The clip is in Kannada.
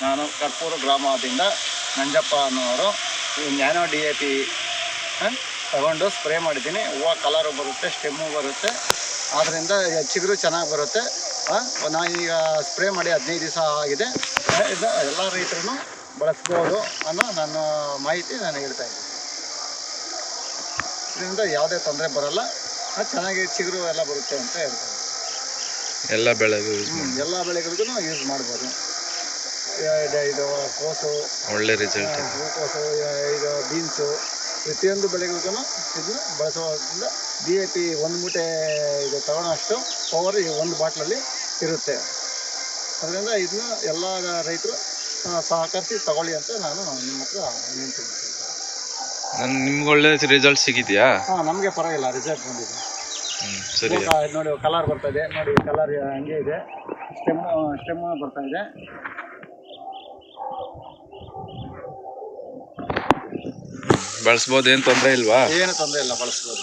ನಾನು ಕರ್ಪೂರ ಗ್ರಾಮದಿಂದ ನಂಜಪ್ಪ ಅನ್ನೋರು ನ್ಯಾನೋ DAP ತಗೊಂಡು ಸ್ಪ್ರೇ ಮಾಡಿದ್ದೀನಿ. ಹೂವು ಕಲರು ಬರುತ್ತೆ, ಸ್ಟೆಮ್ಮು ಬರುತ್ತೆ, ಆದ್ದರಿಂದ ಚಿಗುರು ಚೆನ್ನಾಗಿ ಬರುತ್ತೆ. ನಾನು ಈಗ ಸ್ಪ್ರೇ ಮಾಡಿ 15 ದಿವಸ ಆಗಿದೆ. ಎಲ್ಲ ರೈತರು ಬಳಸ್ಬೋದು ಅನ್ನೋ ನನ್ನ ಮಾಹಿತಿ ನಾನು ಹೇಳ್ತಾ ಇದ್ದೀನಿ. ಇದರಿಂದ ಯಾವುದೇ ತೊಂದರೆ ಬರಲ್ಲ, ಚೆನ್ನಾಗಿ ಚಿಗುರು ಎಲ್ಲ ಬರುತ್ತೆ ಅಂತ ಹೇಳ್ತಾ ಇದ್ದೀನಿ. ಎಲ್ಲ ಬೆಳೆಗಳಿಗೂ ಯೂಸ್ ಮಾಡ್ಬೋದು. ಇದು ಕೋಸು ಒಳ್ಳೆ ರಿಸಲ್ಟ್, ಹೂಕೋಸು, ಇದು ಬೀನ್ಸು, ಪ್ರತಿಯೊಂದು ಬೆಳೆಗಳಿಗೂ ಇದನ್ನು ಬಳಸೋದ್ರಿಂದ DAP 1 ಮೂಟೆ ಇದು ತಗೊಳ್ಳೋಷ್ಟು ಪವರ್ ಈ ಒಂದು ಬಾಟ್ಲಲ್ಲಿ ಇರುತ್ತೆ. ಅದರಿಂದ ಇದನ್ನ ಎಲ್ಲ ರೈತರು ಸಹಕರಿಸಿ ತಗೊಳ್ಳಿ ಅಂತ ನಾನು ನಿಮ್ಮ ಹತ್ರ ಹೇಳ್ತೀನಿ. ನಿಮ್ಗೆ ಒಳ್ಳೆ ರಿಸಲ್ಟ್ ಸಿಗಿದೆಯಾ? ನಮಗೆ ಪರವಾಗಿಲ್ಲ, ರಿಸಲ್ಟ್ ಬಂದಿದೆ. ಸರಿ ನೋಡಿ, ಕಲರ್ ಬರ್ತಾ ಇದೆ ನೋಡಿ, ಕಲರ್ ಹಂಗೆ ಇದೆ, ಸ್ಟೆಮ್ಮು ಬರ್ತಾ ಇದೆ. ಬಳಸ್ಬೋದು, ಏನು ತೊಂದರೆ ಇಲ್ವಾ? ಏನು ತೊಂದರೆ ಇಲ್ಲ, ಬಳಸ್ಬೋದು.